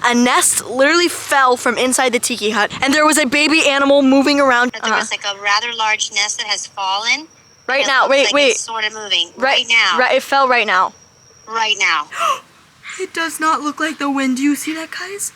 a nest literally fell from inside the tiki hut, and there was a baby animal moving around. There was like a rather large nest that has fallen. Right now, wait. It's sort of moving. Right now. Right, it fell right now. Right now. It does not look like the wind. Do you see that, guys?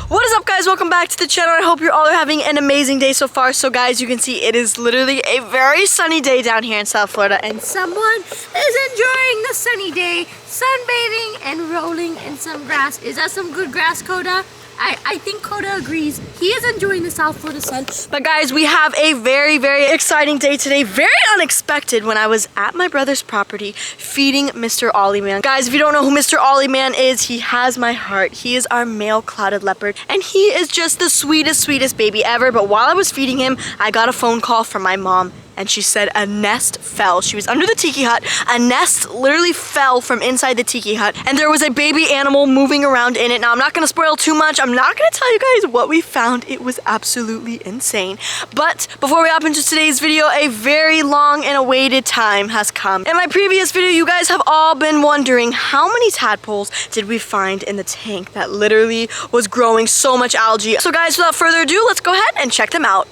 What is up, guys? Welcome back to the channel. I hope you're all having an amazing day so far. So guys, you can see it is literally a very sunny day down here in South Florida, and someone is enjoying the sunny day, sunbathing and rolling in some grass. Is that some good grass, Coda? I think Coda agrees. He is enjoying the South Florida sun. But guys, we have a very, very exciting day today. Very unexpected when I was at my brother's property feeding Mr. Ollie Man. Guys, if you don't know who Mr. Ollie Man is, he has my heart. He is our male clouded leopard, and he is just the sweetest, sweetest baby ever. But while I was feeding him, I got a phone call from my mom, and she said a nest fell. She was under the tiki hut. A nest literally fell from inside the tiki hut, and there was a baby animal moving around in it. Now, I'm not gonna spoil too much. I'm not gonna tell you guys what we found. It was absolutely insane. But before we hop into today's video, a very long and awaited time has come. In my previous video, you guys have all been wondering how many tadpoles did we find in the tank that literally was growing so much algae. So guys, without further ado, let's go ahead and check them out.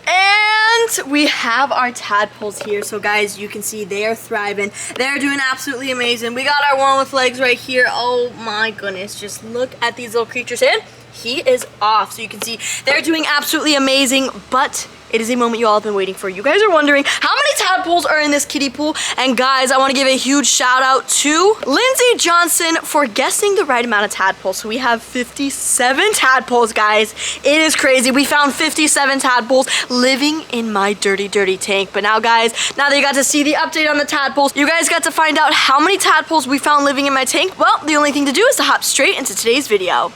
And we have our tadpoles here. So guys, you can see they are thriving. They're doing absolutely amazing. We got our one with legs right here. Oh my goodness, just look at these little creatures. And he is off. So you can see they're doing absolutely amazing, but it is a moment you all have been waiting for. You guys are wondering how many tadpoles are in this kiddie pool. And guys, I want to give a huge shout out to Lindsay Johnson for guessing the right amount of tadpoles. So we have 57 tadpoles, guys. It is crazy. We found 57 tadpoles living in my dirty, dirty tank. But now, guys, now that you got to see the update on the tadpoles, you guys got to find out how many tadpoles we found living in my tank. Well, the only thing to do is to hop straight into today's video.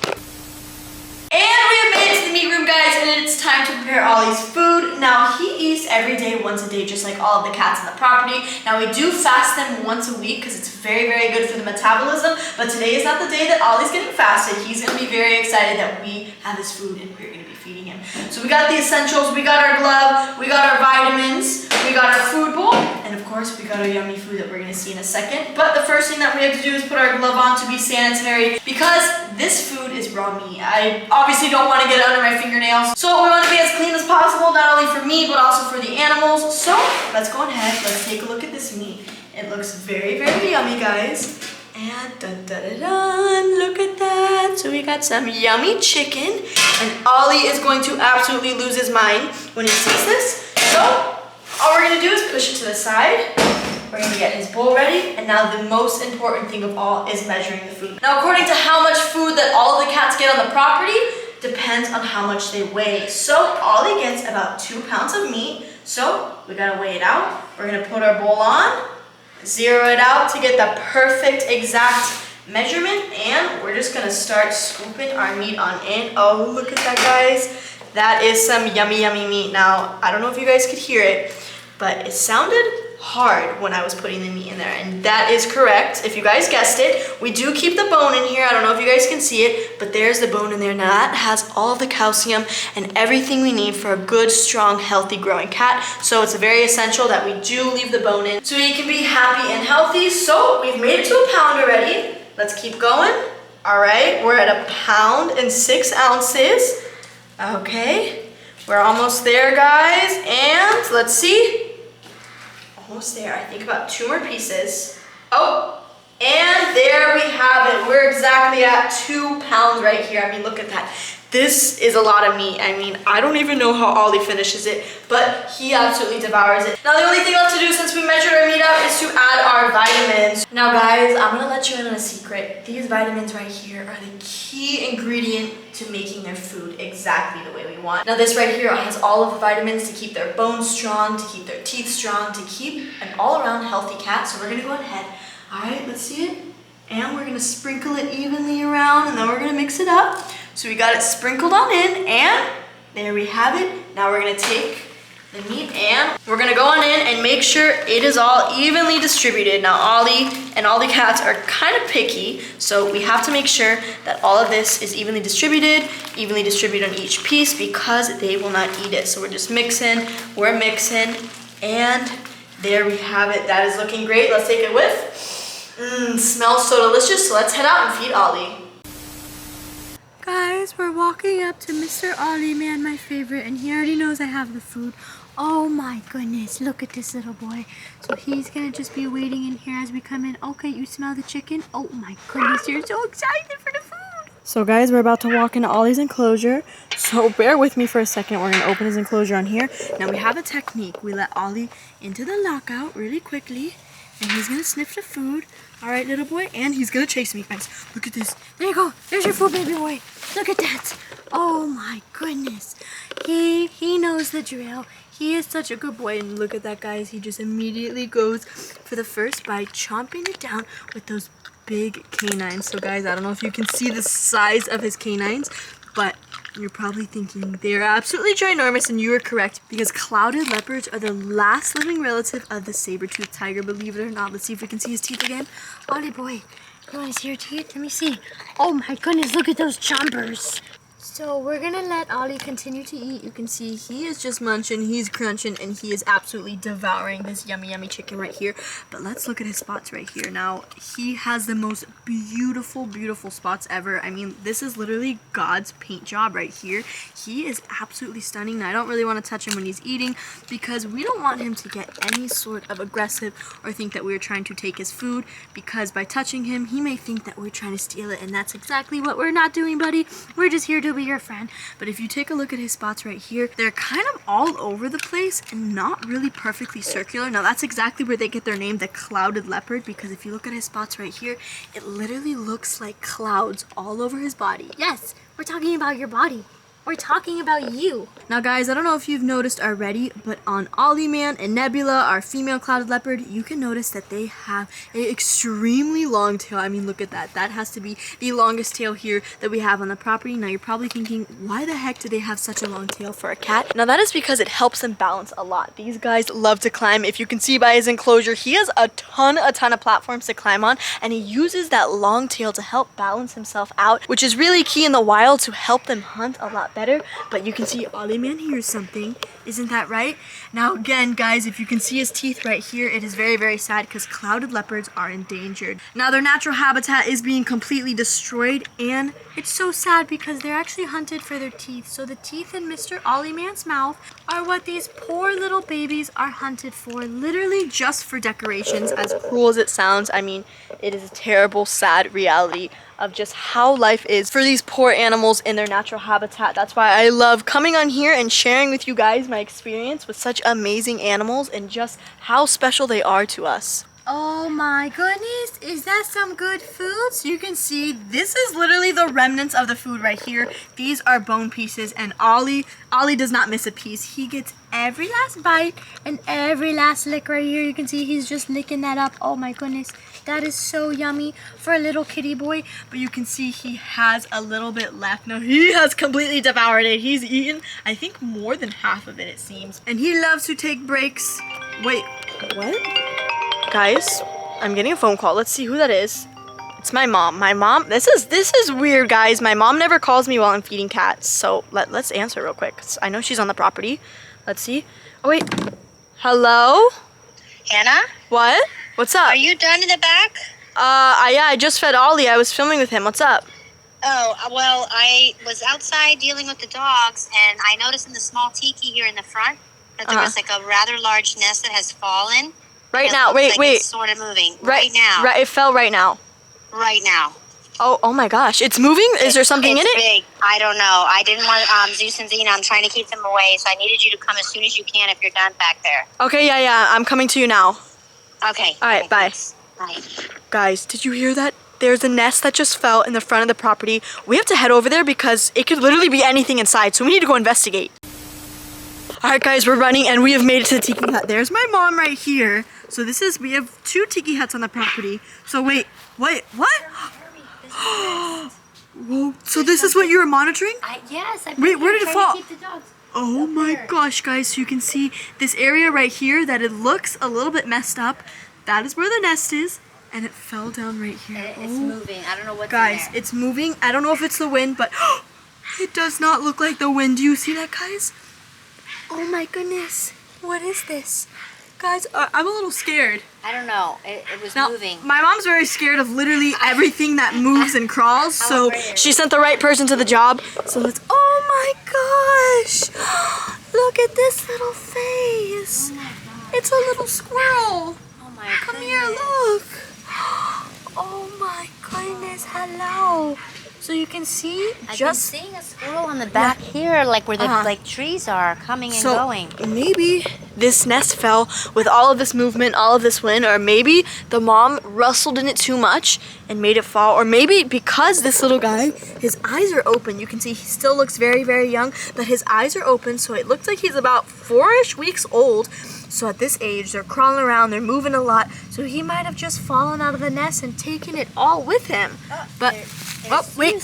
And we have made it to the meat room, guys, and it's time to prepare Ollie's food. Now, he eats every day, once a day, just like all of the cats on the property. Now, we do fast them once a week because it's very, very good for the metabolism, but today is not the day that Ollie's getting fasted. He's going to be very excited that we have his food and we're going to be feeding him. So we got the essentials, we got our glove, we got our vitamins, we got our food bowl, and of course, we got our yummy food that we're going to see in a second. But the first thing that we have to do is put our glove on to be sanitary because this food is raw meat. I obviously don't want to get it under my fingernails. So we want to be as clean as possible, not only for me, but also for the animals. So let's go ahead, let's take a look at this meat. It looks very, very yummy, guys. And dun, dun, dun, dun, look at that. So we got some yummy chicken, and Ollie is going to absolutely lose his mind when he sees this. So all we're gonna do is push it to the side. We're gonna get his bowl ready, and now the most important thing of all is measuring the food. Now, according to how much food that all of the cats get on the property, depends on how much they weigh. So Ollie gets about 2 pounds of meat, so we gotta weigh it out. We're gonna put our bowl on, zero it out to get the perfect exact measurement, and we're just gonna start scooping our meat on in. Oh, look at that, guys. That is some yummy, yummy meat. Now, I don't know if you guys could hear it, but it sounded hard when I was putting the meat in there, and that is correct. If you guys guessed it, we do keep the bone in here. I don't know if you guys can see it, but there's the bone in there. Now that has all of the calcium and everything we need for a good, strong, healthy growing cat. So it's very essential that we do leave the bone in so he can be happy and healthy. So we've made it to a pound already. Let's keep going. All right, we're at 1 pound and 6 ounces. Okay, we're almost there, guys. And let's see. Almost there. I think about 2 more pieces. Oh, and there we have it. We're exactly at 2 pounds right here. I mean, look at that. This is a lot of meat. I mean, I don't even know how Ollie finishes it, but he absolutely devours it. Now, the only thing left to do since we measured our meat out is to add our vitamins. Now, guys, I'm gonna let you in on a secret. These vitamins right here are the key ingredient to making their food exactly the way we want. Now, this right here has all of the vitamins to keep their bones strong, to keep their teeth strong, to keep an all-around healthy cat. So we're gonna go ahead. All right, let's see it. And we're gonna sprinkle it evenly around, and then we're gonna mix it up. So we got it sprinkled on in, and there we have it. Now we're gonna take the meat and we're gonna go on in and make sure it is all evenly distributed. Now Ollie and all the cats are kind of picky, so we have to make sure that all of this is evenly distributed on each piece because they will not eat it. So we're just mixing, and There we have it. That is looking great. Let's take a whiff. Smells so delicious. So let's head out and feed Ollie. Guys, we're walking up to Mr. Ollie Man, my favorite, and he already knows I have the food. Oh my goodness, look at this little boy. So he's gonna just be waiting in here as we come in. Okay, you smell the chicken? Oh my goodness, you're so excited for the food. So guys, we're about to walk into Ollie's enclosure. So bear with me for a second. We're gonna open his enclosure on here. Now we have a technique. We let Ollie into the lockout really quickly, and he's gonna sniff the food. All right, little boy, and he's gonna chase me, guys. Look at this. There you go. There's your food, baby boy. Look at that. Oh my goodness. He knows the drill. He is such a good boy, and look at that, guys. He just immediately goes for the first bite, chomping it down with those big canines. So guys, I don't know if you can see the size of his canines, but you're probably thinking they're absolutely ginormous, and you are correct, because clouded leopards are the last living relative of the saber-toothed tiger, believe it or not. Let's see if we can see his teeth again. Ollie boy, you want to see your teeth? Let me see. Oh my goodness, look at those chompers. So we're gonna let Ollie continue to eat. You can see he is just munching, he's crunching, and he is absolutely devouring this yummy, yummy chicken right here. But let's look at his spots right here. Now, he has the most beautiful, beautiful spots ever. I mean, this is literally God's paint job right here. He is absolutely stunning. Now, I don't really want to touch him when he's eating because we don't want him to get any sort of aggressive or think that we're trying to take his food, because by touching him, he may think that we're trying to steal it, and that's exactly what we're not doing, buddy. We're just here to be your friend. But if you take a look at his spots right here, they're kind of all over the place and not really perfectly circular. Now that's exactly where they get their name, the clouded leopard, because if you look at his spots right here, it literally looks like clouds all over his body. Yes, we're talking about your body. We're talking about you. Now guys, I don't know if you've noticed already, but on Ollie Man and Nebula, our female clouded leopard, you can notice that they have an extremely long tail. I mean, look at that. That has to be the longest tail here that we have on the property. Now you're probably thinking, why the heck do they have such a long tail for a cat? Now that is because it helps them balance a lot. These guys love to climb. If you can see by his enclosure, he has a ton of platforms to climb on, and he uses that long tail to help balance himself out, which is really key in the wild to help them hunt a lot better. But you can see Ollie Man hears something. Isn't that right? Now again, guys, if you can see his teeth right here, it is very, very sad because clouded leopards are endangered. Now their natural habitat is being completely destroyed, and it's so sad because they're actually hunted for their teeth. So the teeth in Mr. Ollie Man's mouth are what these poor little babies are hunted for, literally just for decorations. As cruel as it sounds, I mean, it is a terrible, sad reality of just how life is for these poor animals in their natural habitat. That's why I love coming on here and sharing with you guys my experience with such amazing animals and just how special they are to us. Oh my goodness, is that some good food? So you can see this is literally the remnants of the food right here. These are bone pieces, and Ollie does not miss a piece. He gets every last bite and every last lick right here. You can see he's just licking that up. Oh my goodness, that is so yummy for a little kitty boy. But you can see he has a little bit left. Now he has completely devoured it. He's eaten, I think, more than half of it seems. And he loves to take breaks. Wait, what? Guys, I'm getting a phone call. Let's see who that is. It's my mom. My mom, this is weird, guys. My mom never calls me while I'm feeding cats. So let's answer real quick. I know she's on the property. Let's see. Oh wait. Hello? Hannah? What? What's up? Are you done in the back? Yeah, I just fed Ollie. I was filming with him. What's up? Oh, well, I was outside dealing with the dogs, and I noticed in the small tiki here in the front that there was like a rather large nest that has fallen. Right now, wait. It's sort of moving. Right now. Right, it fell right now. Right now. Oh my gosh, it's moving? Is there something in it? It's big. I don't know. I didn't want Zeus and Xena. I'm trying to keep them away, so I needed you to come as soon as you can if you're done back there. Okay, yeah. I'm coming to you now. Okay. All right, bye. Thanks. Bye. Guys, did you hear that? There's a nest that just fell in the front of the property. We have to head over there because it could literally be anything inside, so we need to go investigate. All right, guys, we're running, and we have made it to the tiki hut. There's my mom right here. So we have 2 tiki huts on the property. So wait, what? Whoa, so this is what you were monitoring? Yes. Wait, where did it fall? To keep the dogs. Oh my gosh, guys, so you can see this area right here that it looks a little bit messed up. That is where the nest is, and it fell down right here. It's moving. I don't know what's guys, in there. it's moving. I don't know if it's the wind, but it does not look like the wind. Do you see that, guys? Oh my goodness. What is this? Guys, I'm a little scared. I don't know. It was Now, moving. my mom's very scared of literally everything that moves and crawls, so she sent the right person to the job. So let's, oh my gosh! Look at this little face. It's a little squirrel. Oh my Come here, look. Oh my goodness, hello. So you can see I've been seeing a squirrel on the back here, like where the like trees are coming and going. Maybe this nest fell with all of this movement, all of this wind, or maybe the mom rustled in it too much and made it fall, or maybe because this little guy, his eyes are open. You can see he still looks very, very young, but his eyes are open, so it looks like he's about 4-ish weeks old. So at this age, they're crawling around, they're moving a lot, so he might have just fallen out of the nest and taken it all with him. But oh, wait,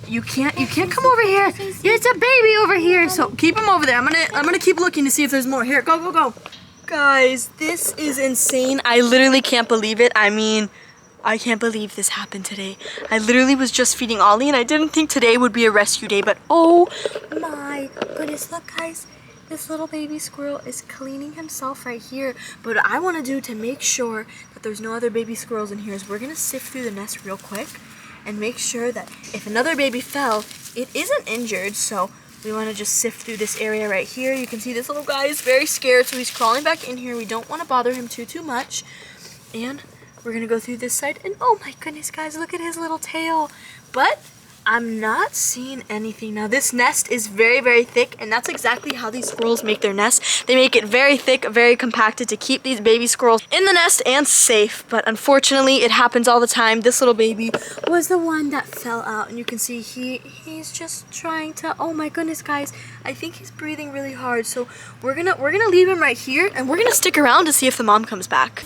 you can't come over here. It's a baby over here. So keep him over there. I'm gonna keep looking to see if there's more. Here, go. Guys, this is insane. I literally can't believe it. I mean, I can't believe this happened today. I literally was just feeding Ollie and I didn't think today would be a rescue day, but oh my goodness, look guys. This little baby squirrel is cleaning himself right here. But what I want to do to make sure that there's no other baby squirrels in here is we're going to sift through the nest real quick and make sure that if another baby fell, it isn't injured. So we want to just sift through this area right here. You can see this little guy is very scared, so he's crawling back in here. We don't want to bother him too much. And we're going to go through this side. And oh my goodness, guys, look at his little tail. But I'm not seeing anything. Now this nest is very, very thick, and that's exactly how these squirrels make their nest. They make it very thick, very compacted to keep these baby squirrels in the nest and safe. But unfortunately, it happens all the time. This little baby was the one that fell out, and you can see he's just trying to, oh my goodness, guys. I think he's breathing really hard. So we're gonna leave him right here, and we're gonna stick around to see if the mom comes back.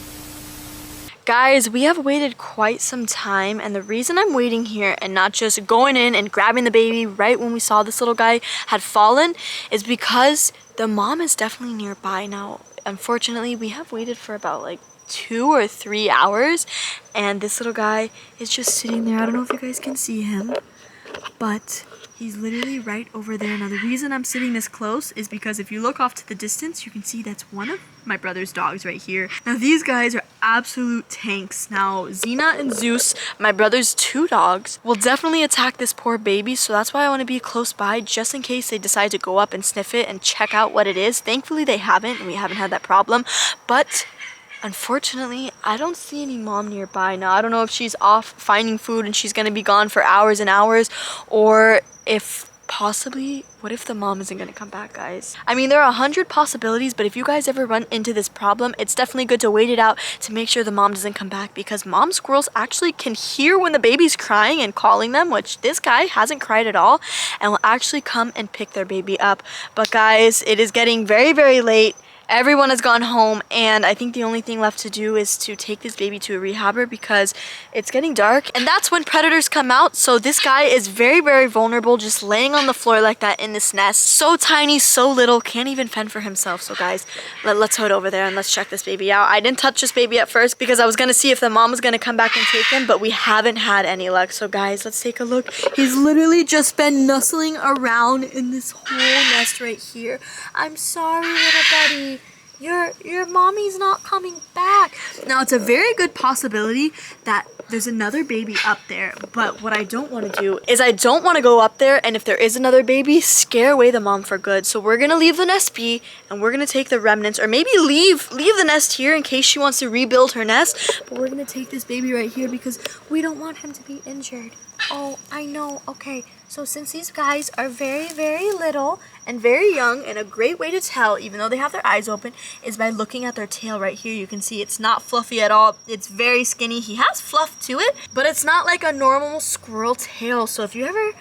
Guys, we have waited quite some time, and the reason I'm waiting here and not just going in and grabbing the baby right when we saw this little guy had fallen is because the mom is definitely nearby now. Unfortunately, we have waited for about like 2 or 3 hours, and this little guy is just sitting there. I don't know if you guys can see him, but he's literally right over there. Now the reason I'm sitting this close is because if you look off to the distance, you can see that's one of my brother's dogs right here. Now these guys are absolute tanks. Now Xena and Zeus, my brother's 2 dogs, will definitely attack this poor baby, so that's why I want to be close by just in case they decide to go up and sniff it and check out what it is. Thankfully they haven't, and we haven't had that problem, but unfortunately, I don't see any mom nearby. Now, I don't know if she's off finding food and she's gonna be gone for hours and hours, or if possibly, what if the mom isn't gonna come back, guys? I mean, there are 100 possibilities, but if you guys ever run into this problem, it's definitely good to wait it out to make sure the mom doesn't come back, because mom squirrels actually can hear when the baby's crying and calling them, which this guy hasn't cried at all, and will actually come and pick their baby up. But guys, it is getting very, very late. Everyone has gone home, and I think the only thing left to do is to take this baby to a rehabber because it's getting dark, and that's when predators come out. So this guy is very, very vulnerable, just laying on the floor like that in this nest. So tiny, so little, can't even fend for himself. So guys, let's head over there and let's check this baby out. I didn't touch this baby at first because I was gonna see if the mom was gonna come back and take him, but we haven't had any luck. So guys, let's take a look. He's literally just been nuzzling around in this whole nest right here. I'm sorry, little buddy. Your mommy's not coming back. Now, it's a very good possibility that there's another baby up there, but what I don't want to do is I don't want to go up there, and if there is another baby, scare away the mom for good. So we're gonna leave the nest be, and we're gonna take the remnants, or maybe leave the nest here in case she wants to rebuild her nest, but we're gonna take this baby right here because we don't want him to be injured. Oh, I know. Okay, so since these guys are very, very little and very young, and a great way to tell, even though they have their eyes open, is by looking at their tail right here. You can see it's not fluffy at all. It's very skinny. He has fluff to it, but it's not like a normal squirrel tail. So if you ever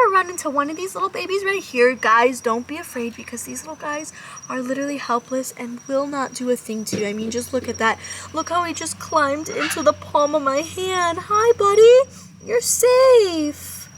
run into one of these little babies right here, guys, don't be afraid, because these little guys are literally helpless and will not do a thing to you. I mean, just look at that. Look how he just climbed into the palm of my hand. Hi, buddy. You're safe.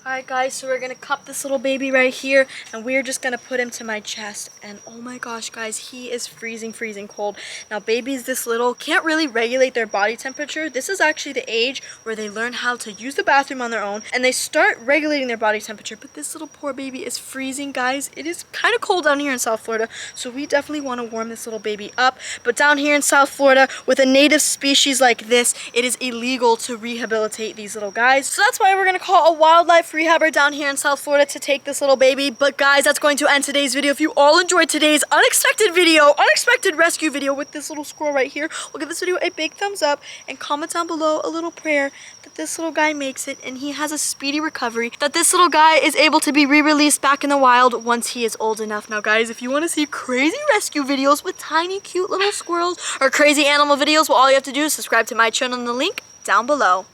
Alright guys, so we're gonna cup this little baby right here and we're just gonna put him to my chest. And oh my gosh guys, he is freezing cold. Now babies this little can't really regulate their body temperature. This is actually the age where they learn how to use the bathroom on their own and they start regulating their body temperature. But this little poor baby is freezing guys. It is kind of cold down here in South Florida, so we definitely want to warm this little baby up. But down here in South Florida with a native species like this, it is illegal to rehabilitate these little guys. So that's why we're gonna call a wildlife rehabber down here in South Florida to take this little baby. But guys, that's going to end today's video. If you all enjoyed today's unexpected rescue video with this little squirrel right here, we'll give this video a big thumbs up and comment down below a little prayer that this little guy makes it and he has a speedy recovery, that this little guy is able to be re-released back in the wild once he is old enough. Now guys, if you want to see crazy rescue videos with tiny cute little squirrels or crazy animal videos, well, all you have to do is subscribe to my channel in the link down below.